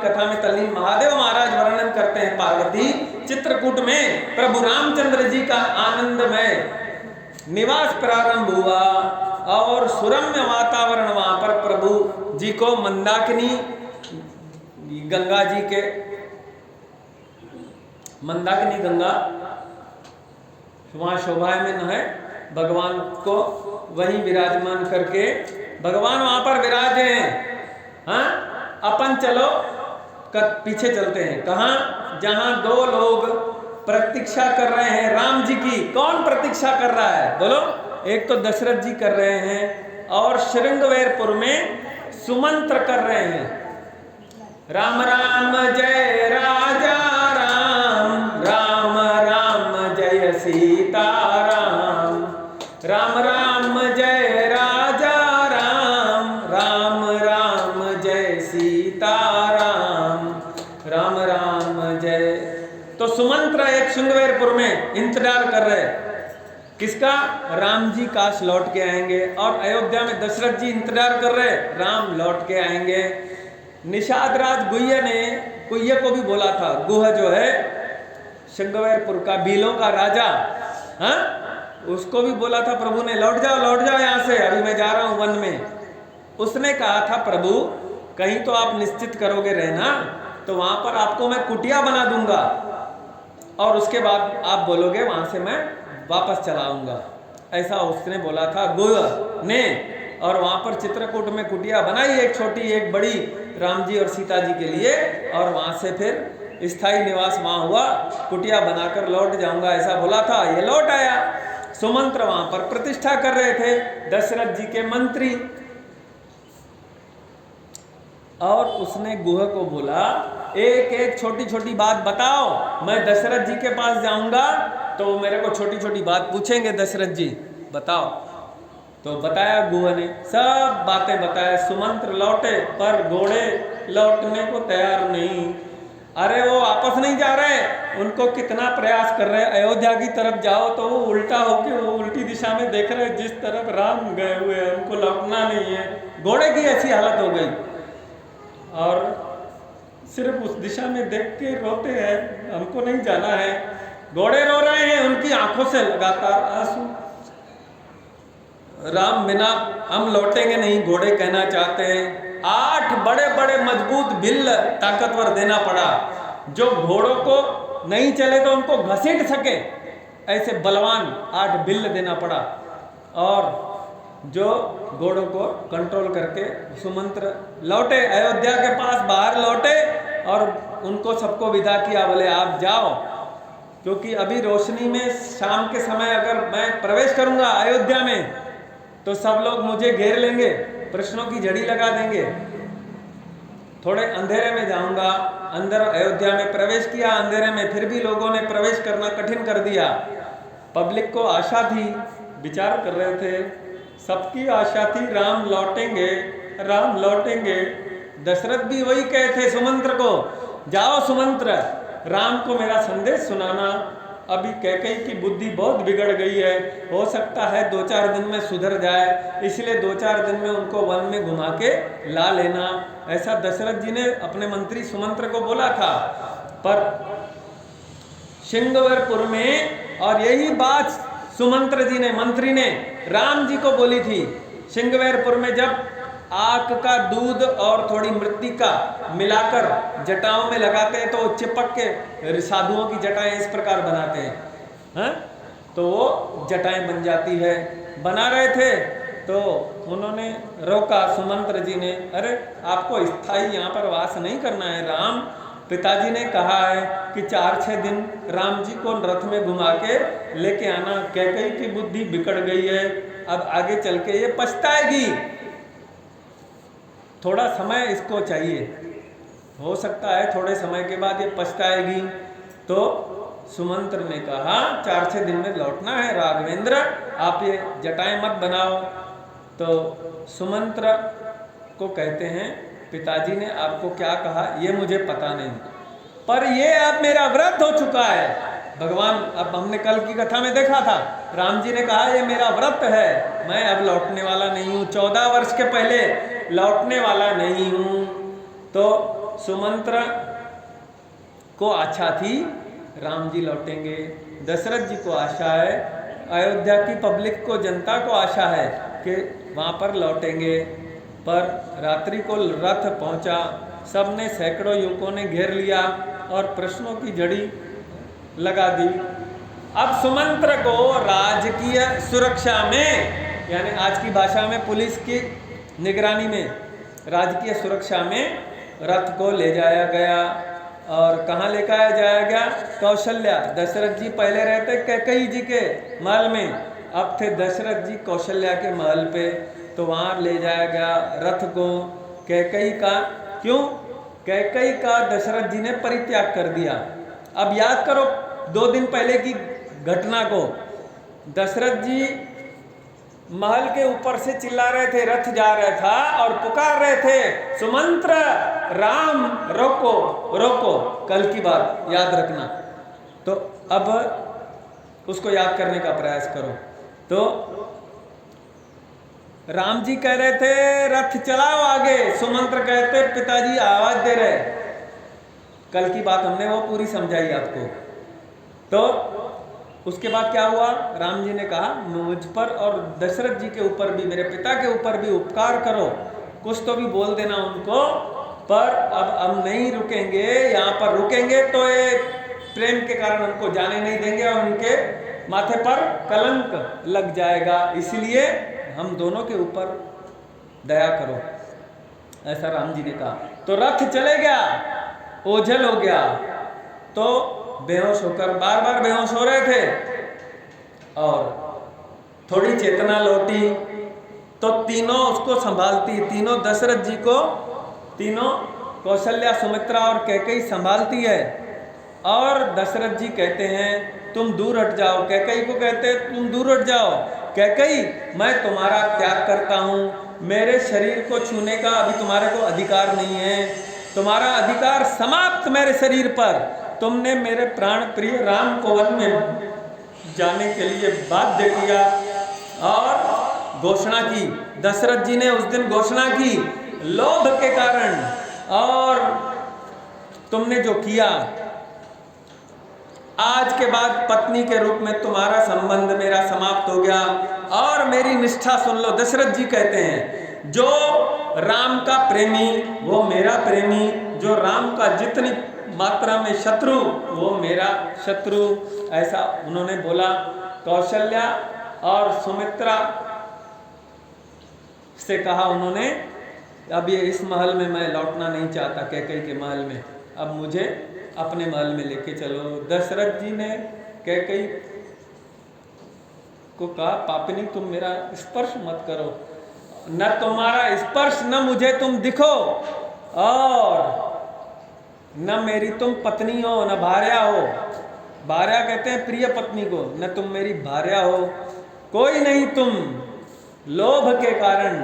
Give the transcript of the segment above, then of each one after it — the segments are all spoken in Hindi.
कथा में तल्लीन महादेव महाराज वर्णन करते हैं पार्वती चित्रकूट में प्रभु रामचंद्र जी का आनंदमय निवास प्रारंभ हुआ और सुरम्य वातावरण वहां पर प्रभु जी को मंदाकिनी गंगा जी के मंदाकिनी गंगा वहां शोभायमान है भगवान को वहीं विराजमान करके भगवान वहां पर विराजे हैं। हाँ, अपन चलो पीछे चलते हैं। कहाँ? जहां दो लोग प्रतीक्षा कर रहे हैं राम जी की। कौन प्रतीक्षा कर रहा है बोलो? एक तो दशरथ जी कर रहे हैं और श्रृंगवेरपुर में सुमंत्र कर रहे हैं। राम राम जय राजा राम, राम राम जय सीता राम, राम राम जय राजा राम, राम राम जय सीता राम, राम राम जय। तो सुमंत्र एक श्रृंगवेरपुर में इंतजार कर रहे किसका? राम जी काश लौट के आएंगे। और अयोध्या में दशरथ जी इंतजार कर रहे राम लौट के आएंगे। निषाद राज गुह्य ने गुह्य को भी बोला था, गुह जो है श्रृंगवेरपुर का भीलों का राजा, हाँ, उसको भी बोला था प्रभु ने लौट जाओ यहाँ से, अभी मैं जा रहा हूं वन में। उसने कहा था प्रभु कहीं तो आप निश्चित करोगे रहना, तो वहां पर आपको मैं कुटिया बना दूंगा और उसके बाद आप बोलोगे वहां से मैं वापस चला आऊंगा। ऐसा उसने बोला था गुह ने। और वहां पर चित्रकूट में कुटिया बनाई, एक छोटी एक बड़ी, राम जी और सीता जी के लिए। और वहां से फिर स्थायी निवास वहां हुआ। कुटिया बनाकर लौट जाऊंगा ऐसा बोला था, ये लौट आया। सुमंत्र वहां पर प्रतिष्ठा कर रहे थे, दशरथ जी के मंत्री। और उसने गुह को बोला एक एक छोटी छोटी बात बताओ, मैं दशरथ जी के पास जाऊंगा तो मेरे को छोटी छोटी बात पूछेंगे दशरथ जी, बताओ। तो बताया गुह ने, सब बातें बताए। सुमंत्र लौटे पर घोड़े लौटने को तैयार नहीं। अरे वो वापस नहीं जा रहे, उनको कितना प्रयास कर रहे, अयोध्या की तरफ जाओ तो वो उल्टा होके वो उल्टी दिशा में देख रहे जिस तरफ राम गए हुए हैं, उनको लौटना नहीं है। घोड़े की ऐसी हालत हो गई और सिर्फ उस दिशा में देख के रोते हैं, हमको नहीं जाना है। घोड़े रो रहे हैं, उनकी आंखों से लगातार आंसू। राम बिना हम लौटेंगे नहीं, घोड़े कहना चाहते हैं। 8 बड़े बड़े मजबूत भिल्ल ताकतवर देना पड़ा, जो घोड़ों को नहीं चले तो उनको घसीट सके, ऐसे बलवान 8 भिल्ल देना पड़ा। और जो घोड़ों को कंट्रोल करके सुमंत्र लौटे, अयोध्या के पास बाहर लौटे और उनको सबको विदा किया, बोले आप जाओ, क्योंकि अभी रोशनी में शाम के समय अगर मैं प्रवेश करूंगा अयोध्या में तो सब लोग मुझे घेर लेंगे, प्रश्नों की झड़ी लगा देंगे। थोड़े अंधेरे में जाऊंगा। अंदर अयोध्या में प्रवेश किया, अंधेरे में फिर भी लोगों ने प्रवेश करना कठिन कर दिया। पब्लिक को आशा थी, विचार कर रहे थे, सबकी आशा थी राम लौटेंगे, राम लौटेंगे। दशरथ भी वही कहे थे सुमंत्र को, जाओ सुमंत्र, राम को मेरा संदेश सुनाना। अभी कैकेयी की बुद्धि बहुत बिगड़ गई है, हो सकता है 2-4 दिन में सुधर जाए, इसलिए 2-4 दिन में उनको वन में घुमा के ला लेना, ऐसा दशरथ जी ने अपने मंत्री सुमंत्र को बोला था। पर श्रृंगवेरपुर में, और यही बात सुमंत्र जी ने, मंत्री ने राम जी को बोली थी। श्रृंगवेरपुर में जब आक का दूध और थोड़ी मृत्तिका मिलाकर जटाओं में लगाते हैं तो चिपक के साधुओं की जटाएं इस प्रकार बनाते हैं, तो वो जटाएं बन जाती है। बना रहे थे तो उन्होंने रोका सुमंत्र जी ने, अरे आपको स्थायी यहाँ पर वास नहीं करना है। राम पिताजी ने कहा है कि 4-6 दिन राम जी को रथ में घुमा के लेके आना। कैकेयी की बुद्धि बिगड़ गई है, अब आगे चल के ये पछताएगी, थोड़ा समय इसको चाहिए, हो सकता है थोड़े समय के बाद ये पछताएगी। तो सुमंत्र ने कहा 4-6 दिन में लौटना है राघवेंद्र, आप ये जटाएं मत बनाओ। तो सुमंत्र को कहते हैं पिताजी ने आपको क्या कहा ये मुझे पता नहीं, पर ये अब मेरा व्रत हो चुका है। भगवान, अब हमने कल की कथा में देखा था, राम जी ने कहा ये मेरा व्रत है, मैं अब लौटने वाला नहीं हूँ, 14 वर्ष के पहले लौटने वाला नहीं हूँ। तो सुमंत्र को आशा थी राम जी लौटेंगे, दशरथ जी को आशा है, अयोध्या की पब्लिक को, जनता को आशा है कि वहाँ पर लौटेंगे। पर रात्रि को रथ पहुँचा, सबने सैकड़ों युवकों ने घेर लिया और प्रश्नों की झड़ी लगा दी। अब सुमंत्र को राजकीय सुरक्षा में, यानी आज की भाषा में पुलिस की निगरानी में, राजकीय सुरक्षा में रथ को ले जाया गया। और कहाँ लेकर जाया गया? कौशल्या। दशरथ जी पहले रहते कैकेयी जी के महल में, अब थे दशरथ जी कौशल्या के महल पे, तो वहाँ ले जाया गया रथ को। कैकेयी का क्यों? कैकेयी का दशरथ जी ने परित्याग कर दिया। अब याद करो 2 दिन पहले की घटना को। दशरथ जी महल के ऊपर से चिल्ला रहे थे, रथ जा रहा था और पुकार रहे थे, सुमंत्र, राम, रोको रोको। कल की बात याद रखना। तो अब उसको याद करने का प्रयास करो। तो राम जी कह रहे थे रथ चलाओ आगे, सुमंत्र कहते पिताजी आवाज दे रहे। कल की बात हमने वो पूरी समझाई आपको। तो उसके बाद क्या हुआ? राम जी ने कहा मुझ पर और दशरथ जी के ऊपर भी, मेरे पिता के ऊपर भी उपकार करो, कुछ तो भी बोल देना उनको। पर अब हम नहीं रुकेंगे, यहाँ पर रुकेंगे तो ये प्रेम के कारण हमको जाने नहीं देंगे और उनके माथे पर कलंक लग जाएगा, इसलिए हम दोनों के ऊपर दया करो, ऐसा राम जी ने कहा। तो रथ चले गया, ओझल हो गया, तो बेहोश होकर, बार बार बेहोश हो रहे थे और थोड़ी चेतना लौटी तो तीनों उसको संभालती, तीनों दशरथ जी को, तीनों कौशल्या, सुमित्रा और कैकेयी संभालती है। और दशरथ जी कहते हैं तुम दूर हट जाओ, कैकेयी को कहते हैं तुम दूर हट जाओ, कैकेयी मैं तुम्हारा त्याग करता हूँ, मेरे शरीर को छूने का अभी तुम्हारे को अधिकार नहीं है, तुम्हारा अधिकार समाप्त मेरे शरीर पर। तुमने मेरे प्राण प्रिय राम को वन में जाने के लिए बाध्य किया और घोषणा की। दशरथ जी ने उस दिन घोषणा की लोभ के कारण, और तुमने जो किया, आज के बाद पत्नी के रूप में तुम्हारा संबंध मेरा समाप्त हो गया। और मेरी निष्ठा सुन लो, दशरथ जी कहते हैं जो राम का प्रेमी वो मेरा प्रेमी, जो राम का जितनी मात्रा में शत्रु वो मेरा शत्रु, ऐसा उन्होंने बोला। कौशल्या और सुमित्रा से कहा उन्होंने, अब ये इस महल में मैं लौटना नहीं चाहता, कैकेयी के महल में, अब मुझे अपने महल में लेके चलो। दशरथ जी ने कैकेयी को कहा पापिनी तुम मेरा स्पर्श मत करो, न तुम्हारा स्पर्श, न मुझे तुम दिखो, और न मेरी तुम पत्नी हो न भार्या हो। भार्या कहते हैं प्रिय पत्नी को, न तुम मेरी भार्या हो, कोई नहीं तुम। लोभ के कारण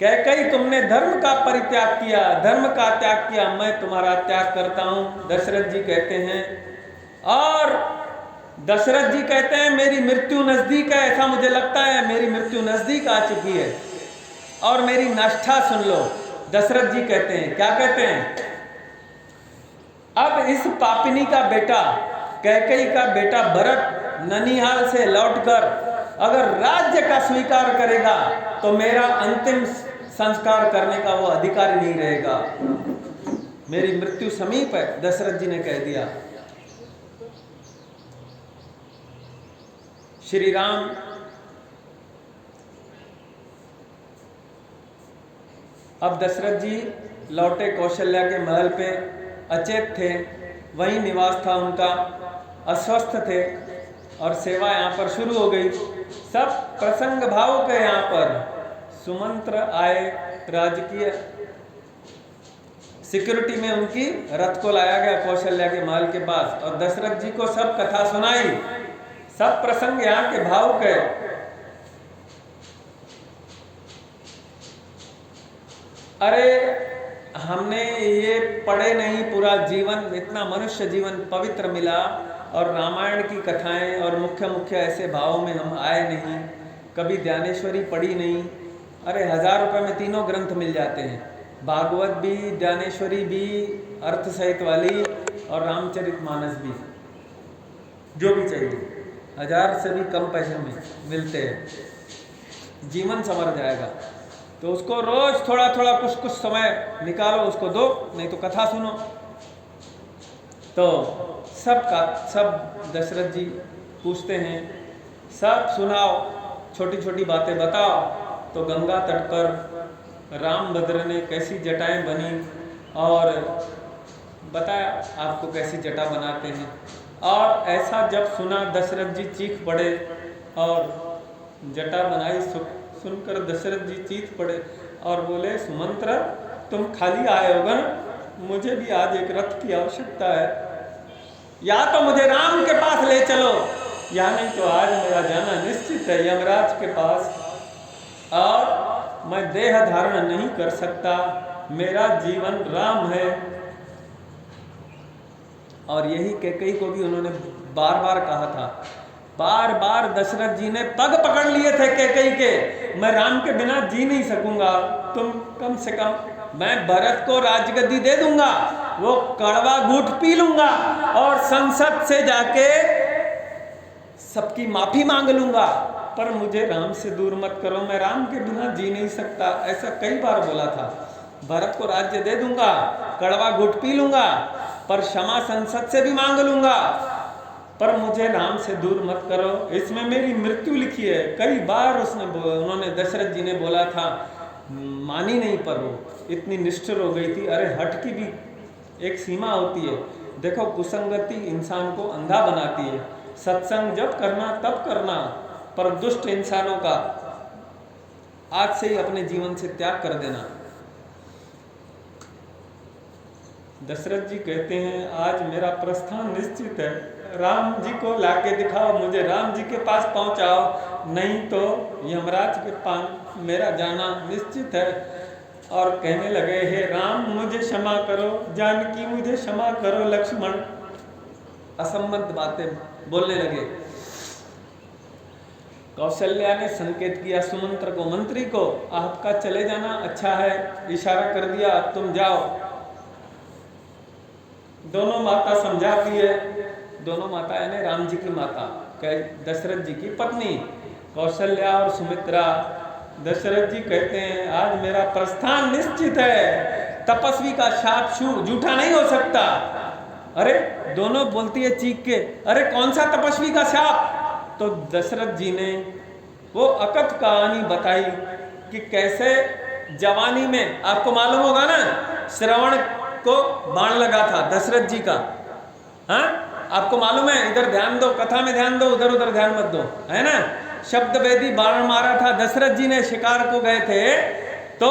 कैकेयी तुमने धर्म का परित्याग किया, धर्म का त्याग किया, मैं तुम्हारा त्याग करता हूं। दशरथ जी कहते हैं, और दशरथ जी कहते हैं मेरी मृत्यु नजदीक है, ऐसा मुझे लगता है मेरी मृत्यु नजदीक आ चुकी है, और मेरी निष्ठा सुन लो। दशरथ जी कहते हैं, क्या कहते हैं? अब इस पापिनी का बेटा, कैकेयी का बेटा भरत ननिहाल से लौटकर अगर राज्य का स्वीकार करेगा तो मेरा अंतिम संस्कार करने का वो अधिकार नहीं रहेगा, मेरी मृत्यु समीप है, दशरथ जी ने कह दिया। श्री राम अब दशरथ जी लौटे कौशल्या के महल पे, अचेत थे, वहीं निवास था उनका, अस्वस्थ थे, और सेवा यहाँ पर शुरू हो गई। सब प्रसंग भाव के यहाँ पर सुमंत्र आए, राजकीय सिक्योरिटी में उनकी रथ को लाया गया कौशल्या के महल के पास, और दशरथ जी को सब कथा सुनाई, सब प्रसंग यहाँ के भाव के। अरे हमने ये पढ़े नहीं, पूरा जीवन इतना मनुष्य जीवन पवित्र मिला, और रामायण की कथाएं और मुख्य मुख्य ऐसे भावों में हम आए नहीं, कभी ज्ञानेश्वरी पढ़ी नहीं। अरे 1000 रुपए में तीनों ग्रंथ मिल जाते हैं, भागवत भी, ज्ञानेश्वरी भी, अर्थ सहित वाली, और रामचरितमानस भी, जो भी चाहिए 1000 से भी कम पैसे में मिलते हैं, जीवन संवर जाएगा। तो उसको रोज थोड़ा थोड़ा कुछ समय निकालो, उसको दो, नहीं तो कथा सुनो। तो सब दशरथ जी पूछते हैं, सब सुनाओ, छोटी छोटी बातें बताओ। तो गंगा तट पर रामभद्र ने कैसी जटाएं बनी और बताया आपको कैसी जटा बनाते हैं। और ऐसा जब सुना दशरथ जी चीख पड़े, और जटा बनाई सुनकर दशरथ जी चीख पड़े और बोले, सुमंत्र तुम खाली आए होगा ना, मुझे भी आज एक रथ की आवश्यकता है, या तो मुझे राम के पास ले चलो, या नहीं तो आज मेरा जाना निश्चित है यमराज के पास, और मैं देह धारण नहीं कर सकता, मेरा जीवन राम है। और यही कैकेयी को भी उन्होंने बार बार कहा था, बार बार दशरथ जी ने पग पकड़ लिए थे कैकेयी के, मैं राम के बिना जी नहीं सकूंगा, तुम कम से कम, मैं भरत को राजगद्दी दे दूंगा, वो कड़वा घूंट पी लूंगा और संसद से जाके सबकी माफी मांग लूंगा, पर मुझे राम से दूर मत करो, मैं राम के बिना जी नहीं सकता। ऐसा कई बार बोला था, भरत को राज्य दे दूंगा, कड़वा घूंट पी लूंगा, पर क्षमा संसद से भी मांग लूंगा, पर मुझे राम से दूर मत करो, इसमें मेरी मृत्यु लिखी है। कई बार उन्होंने दशरथ जी ने बोला था, मानी नहीं, पर वो इतनी निष्ठुर हो गई थी। अरे हठ की भी एक सीमा होती है, देखो कुसंगति इंसान को अंधा बनाती है, सत्संग जब करना तब करना, पर दुष्ट इंसानों का आज से ही अपने जीवन से त्याग कर देना। दशरथ जी कहते हैं, आज मेरा प्रस्थान निश्चित है, राम जी को लाके दिखाओ, मुझे राम जी के पास पहुंचाओ, नहीं तो यमराज के पास मेरा जाना निश्चित है। और कहने लगे, हे राम मुझे क्षमा करो, जानकी मुझे क्षमा करो, लक्ष्मण, असंबद्ध बातें बोलने लगे। कौशल्या ने संकेत किया सुमंत्र को, मंत्री को, आपका चले जाना अच्छा है, इशारा कर दिया, तुम जाओ। दोनों माता समझाती है, दोनों माता यानी राम जी की माता, दशरथ जी की पत्नी कौशल्या और सुमित्रा। दशरथ जी कहते हैं, आज मेरा प्रस्थान निश्चित है, तपस्वी का शाप झूठा नहीं हो सकता। अरे दोनों बोलती है चीख के, अरे कौन सा तपस्वी का शाप? तो दशरथ जी ने वो अकथ कहानी बताई कि कैसे जवानी में, आपको मालूम होगा ना, श्रवण को बाण लगा था दशरथ जी का, हाँ आपको मालूम है, इधर ध्यान दो, कथा में ध्यान दो, उधर उधर ध्यान मत दो, है ना। शब्द वेदी बाण मारा था, दशरथ जी ने शिकार को गए थे, तो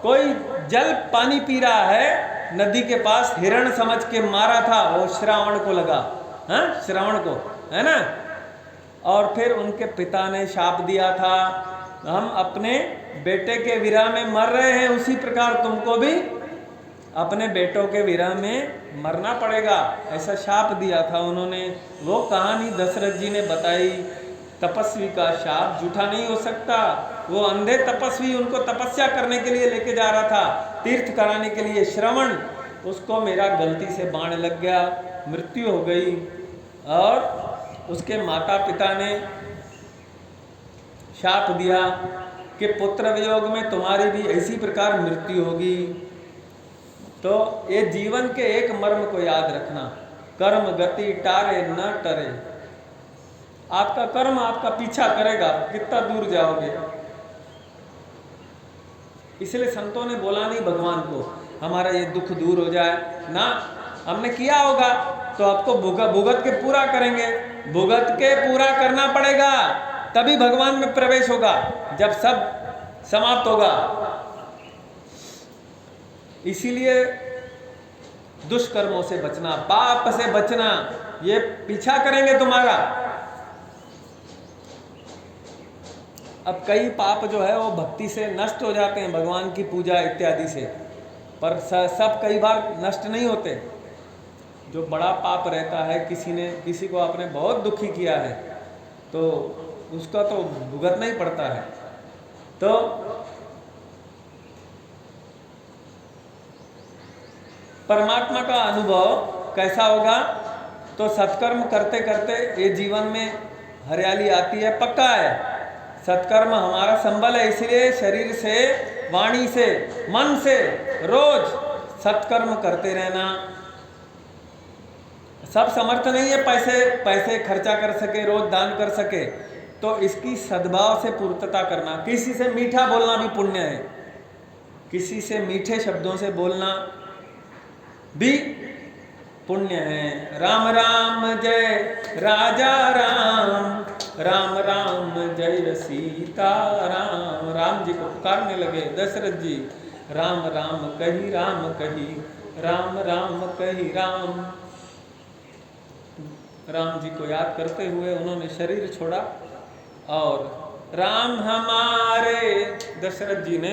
कोई जल पानी पी रहा है नदी के पास, हिरण समझ के मारा था, वो श्रावण को लगा, हाँ श्रावण को, है ना। और फिर उनके पिता ने शाप दिया था, हम अपने बेटे के विरह में मर रहे हैं, उसी प्रकार तुमको भी अपने बेटों के विरह में मरना पड़ेगा, ऐसा शाप दिया था उन्होंने। वो कहानी दशरथ जी ने बताई। तपस्वी का शाप झूठा नहीं हो सकता। वो अंधे तपस्वी, उनको तपस्या करने के लिए लेके जा रहा था, तीर्थ कराने के लिए, श्रवण, उसको मेरा गलती से बाण लग गया, मृत्यु हो गई। और उसके माता पिता ने शाप दिया कि पुत्र वियोग में तुम्हारी भी इसी प्रकार मृत्यु होगी। तो ये जीवन के एक मर्म को याद रखना, कर्म गति टारे न टरे। आपका कर्म आपका पीछा करेगा, कितना दूर जाओगे। इसलिए संतों ने बोला नहीं भगवान को हमारा ये दुख दूर हो जाए ना, हमने किया होगा तो आपको भुगत के पूरा करेंगे, भुगत के पूरा करना पड़ेगा, तभी भगवान में प्रवेश होगा, जब सब समाप्त होगा। इसीलिए दुष्कर्मों से बचना, पाप से बचना, ये पीछा करेंगे तुम्हारा। अब कई पाप जो है वो भक्ति से नष्ट हो जाते हैं, भगवान की पूजा इत्यादि से, पर सब कई बार नष्ट नहीं होते। जो बड़ा पाप रहता है, किसी को आपने बहुत दुखी किया है तो उसका तो भुगतना ही पड़ता है। तो परमात्मा का अनुभव कैसा होगा? तो सत्कर्म करते करते ये जीवन में हरियाली आती है, पक्का है। सत्कर्म हमारा संबल है, इसलिए शरीर से, वाणी से, मन से रोज सत्कर्म करते रहना। सब समर्थ नहीं है पैसे खर्चा कर सके, रोज दान कर सके, तो इसकी सद्भाव से पूर्तता करना। किसी से मीठा बोलना भी पुण्य है, किसी से मीठे शब्दों से बोलना भी पुण्य है। राम राम जय राजा राम, राम राम जय सीता राम। राम जी को पुकारने लगे दशरथ जी, राम राम कही राम कही, राम राम कही राम। राम जी को याद करते हुए उन्होंने शरीर छोड़ा और राम हमारे, दशरथ जी ने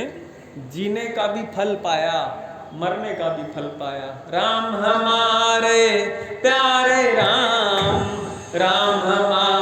जीने का भी फल पाया, मरने का भी फल पाया। राम हमारे प्यारे राम, राम हमारे